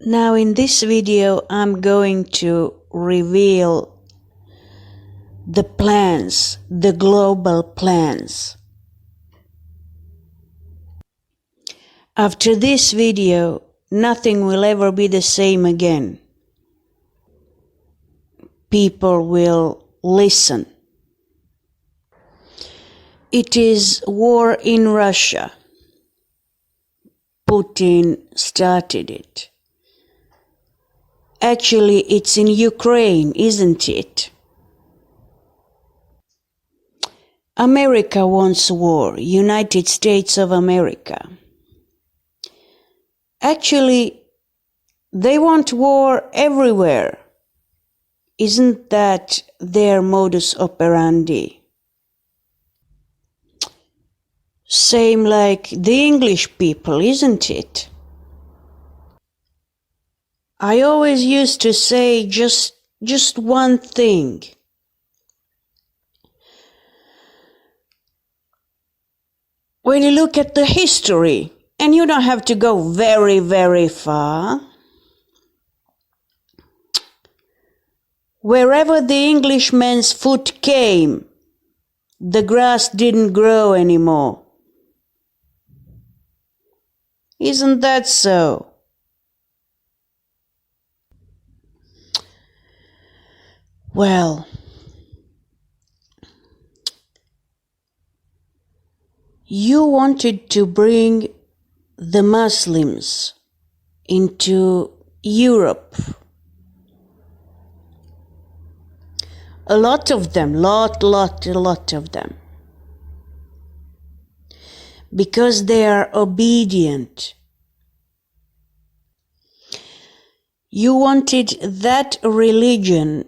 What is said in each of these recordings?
Now in this video I'm going to reveal the plans, the global plans. After this video, nothing will ever be the same again. People will listen. It is war in Russia. Putin started it. Actually, it's in Ukraine, isn't it? America wants war, United States of America. Actually, they want war everywhere. Isn't that their modus operandi? Same like the English people, isn't it? I always used to say just one thing. When you look at the history, and you don't have to go very, very far, wherever the Englishman's foot came, the grass didn't grow anymore. Isn't that so? Well, you wanted to bring the Muslims into Europe. A lot of them, lot of them. Because they are obedient. You wanted that religion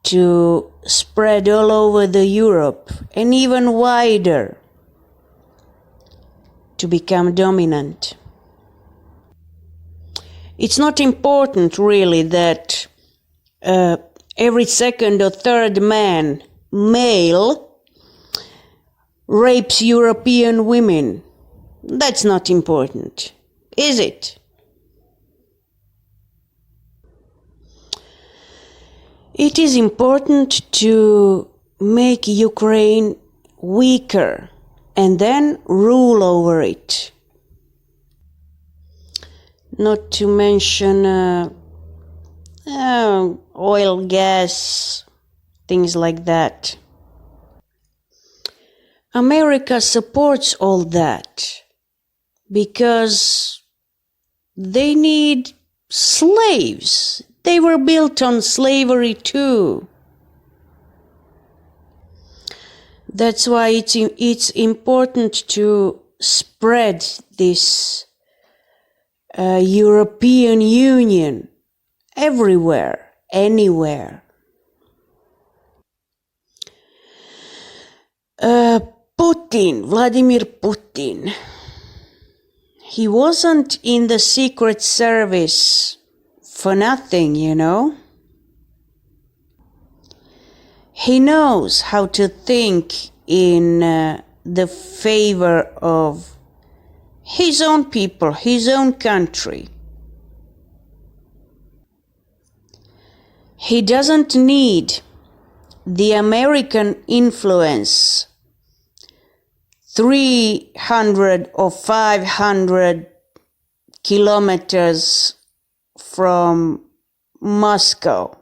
to spread all over the Europe and even wider, to become dominant. It's not important really that every second or third man, male, rapes European women. That's not important, is it? It is important to make Ukraine weaker and then rule over it. Not to mention oil, gas, things like that. America supports all that because they need slaves. They were built on slavery too. That's why it's important to spread this European Union everywhere, anywhere. Vladimir Putin, he wasn't in the Secret Service for nothing, you know. He knows how to think in the favor of his own people, his own country. He doesn't need the American influence 300 or 500 kilometers from Moscow.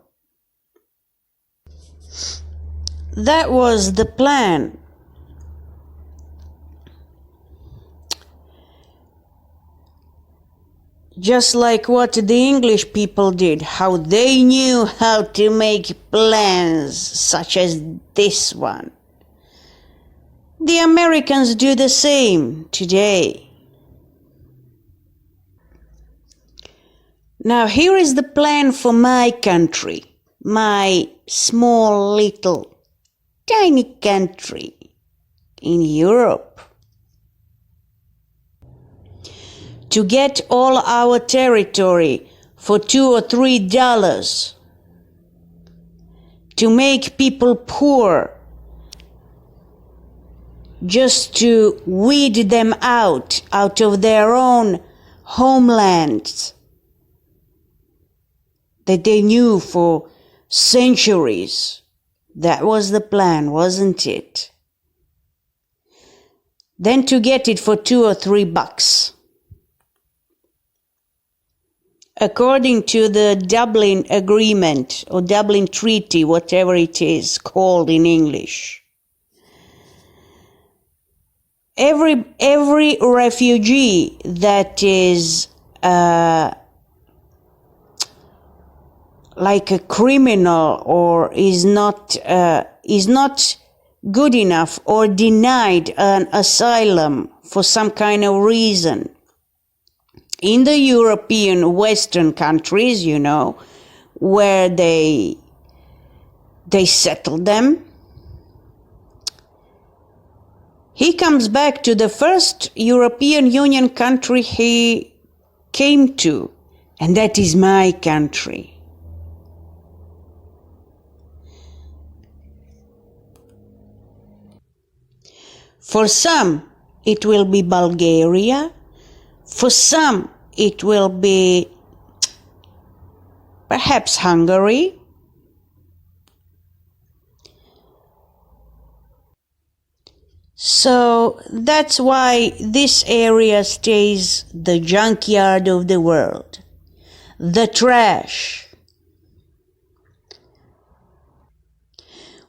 That was the plan. Just like what the English people did, how they knew how to make plans such as this one. The Americans do the same today. Now here is the plan for my country, my small little tiny country in Europe. To get all our territory for $2 or $3, to make people poor, just to weed them out of their own homelands, that they knew for centuries. That was the plan, wasn't it? Then to get it for $2 or $3. According to the Dublin Agreement or Dublin Treaty, whatever it is called in English, every refugee that is like a criminal or is not good enough or denied an asylum for some kind of reason, in the European Western countries, you know, where they settle them, he comes back to the first European Union country he came to, and that is my country. For some, it will be Bulgaria. For some, it will be perhaps Hungary. So that's why this area stays the junkyard of the world, the trash.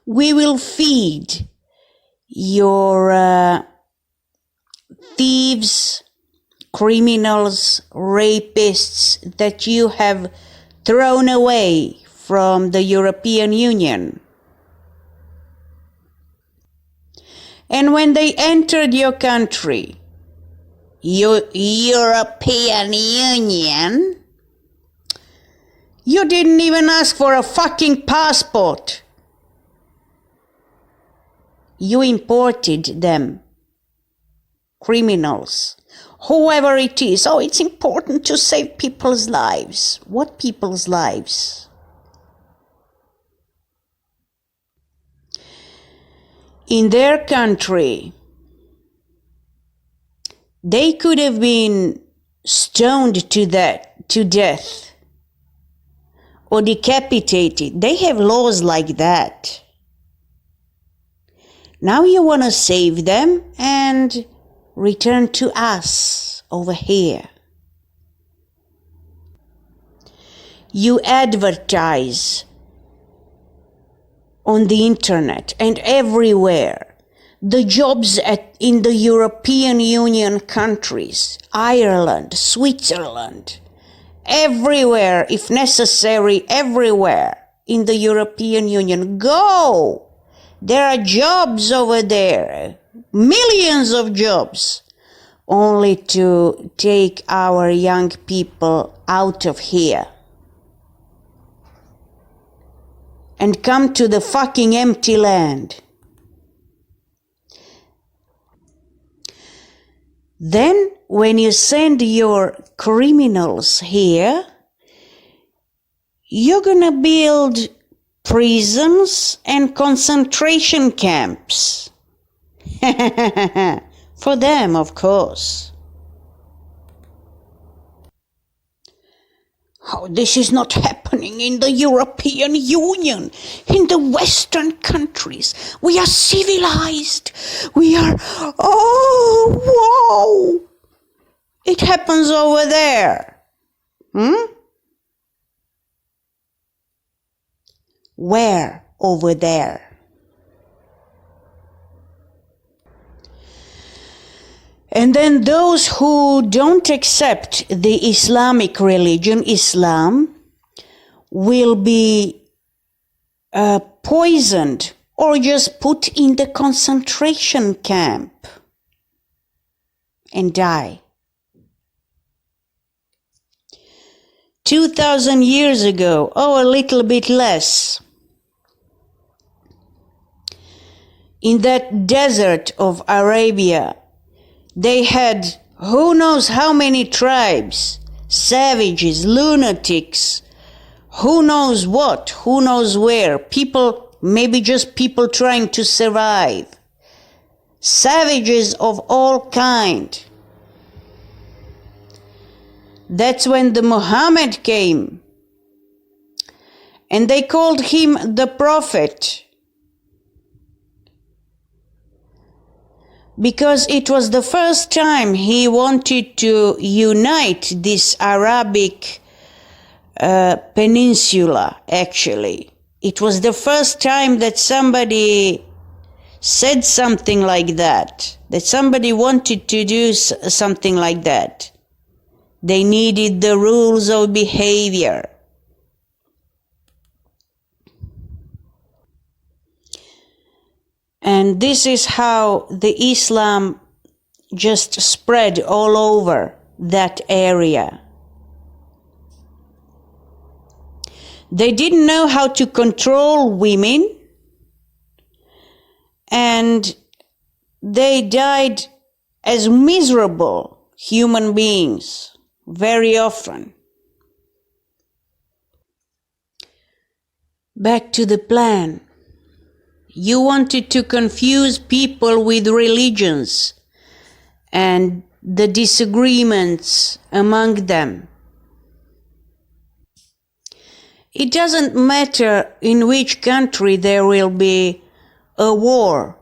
We will feed your thieves, criminals, rapists that you have thrown away from the European Union. And when they entered your country, your European Union, you didn't even ask for a fucking passport. You imported them, criminals, whoever it is. Oh, it's important to save people's lives. What people's lives? In their country, they could have been stoned to death or decapitated. They have laws like that. Now you want to save them and return to us over here. You advertise on the internet and everywhere the jobs in the European Union countries, Ireland, Switzerland, everywhere, if necessary, everywhere in the European Union. Go! There are jobs over there, millions of jobs, only to take our young people out of here and come to the fucking empty land. Then, when you send your criminals here, you're gonna build prisons and concentration camps. For them, of course. Oh, this is not happening in the European Union, in the Western countries. We are civilized. We are, oh, wow. It happens over there. Where over there? And then those who don't accept the Islamic religion, Islam, will be poisoned or just put in the concentration camp and die. 2,000 years ago, a little bit less, in that desert of Arabia, they had who knows how many tribes, savages, lunatics, who knows what, who knows where, people, maybe just people trying to survive, savages of all kind. That's when the Muhammad came and they called him the prophet, because it was the first time he wanted to unite this Arabic peninsula, actually. It was the first time that somebody said something like that somebody wanted to do something like that. They needed the rules of behavior. And this is how the Islam just spread all over that area. They didn't know how to control women, and they died as miserable human beings very often. Back to the plan. You wanted to confuse people with religions and the disagreements among them. It doesn't matter in which country there will be a war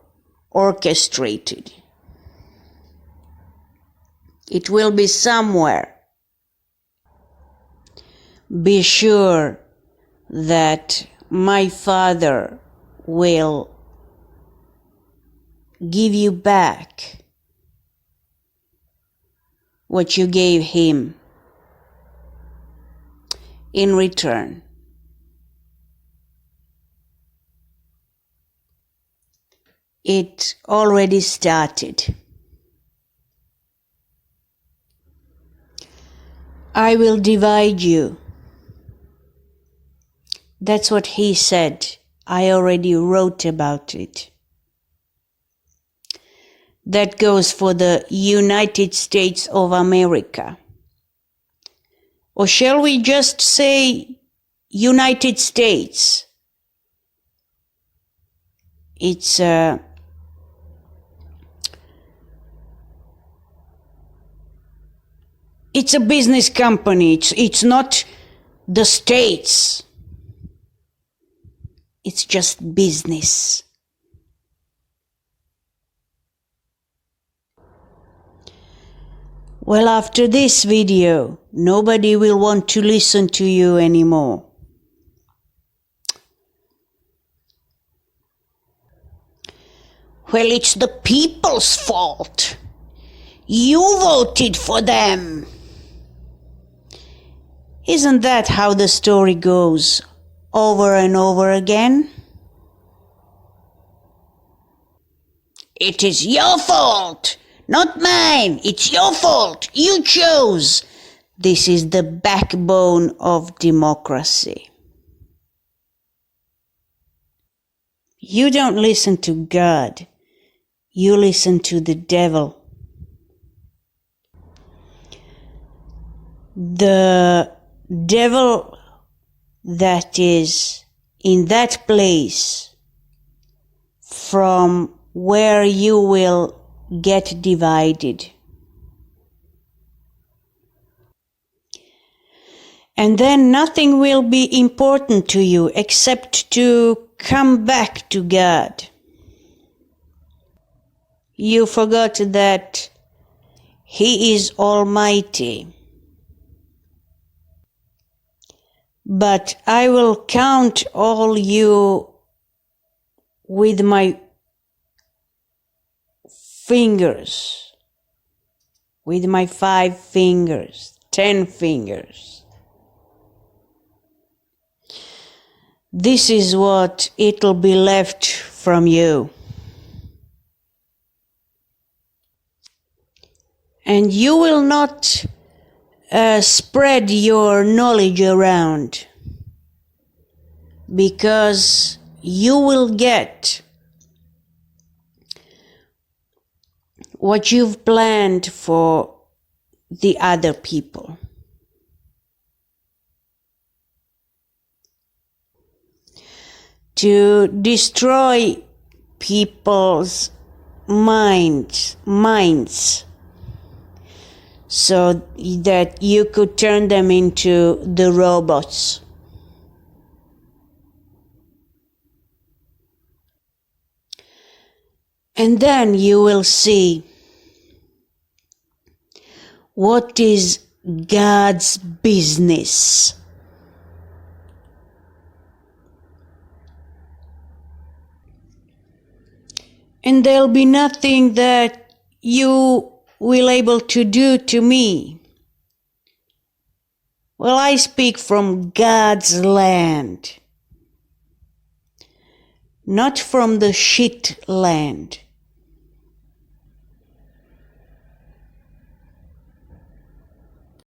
orchestrated. It will be somewhere. Be sure that my Father will give you back what you gave him in return. It already started. I will divide you. That's what he said. I already wrote about it. That goes for the United States of America. Or shall we just say United States? It's a business company. It's not the states. It's just business. Well, after this video, nobody will want to listen to you anymore. Well, it's the people's fault. You voted for them. Isn't that how the story goes over and over again? It is your fault, not mine. It's your fault. You chose. This is the backbone of democracy. You don't listen to God. You listen to the devil. The devil that is in that place from where you will get divided. And then nothing will be important to you except to come back to God. You forgot that He is Almighty. But I will count all you with my fingers, with my 5 fingers, 10 fingers. This is what it'll be left from you. And you will not spread your knowledge around, because you will get what you've planned for the other people. To destroy people's minds so that you could turn them into the robots. And then you will see what is God's business. And there'll be nothing that you will able to do to me. Well, I speak from God's land, not from the shit land.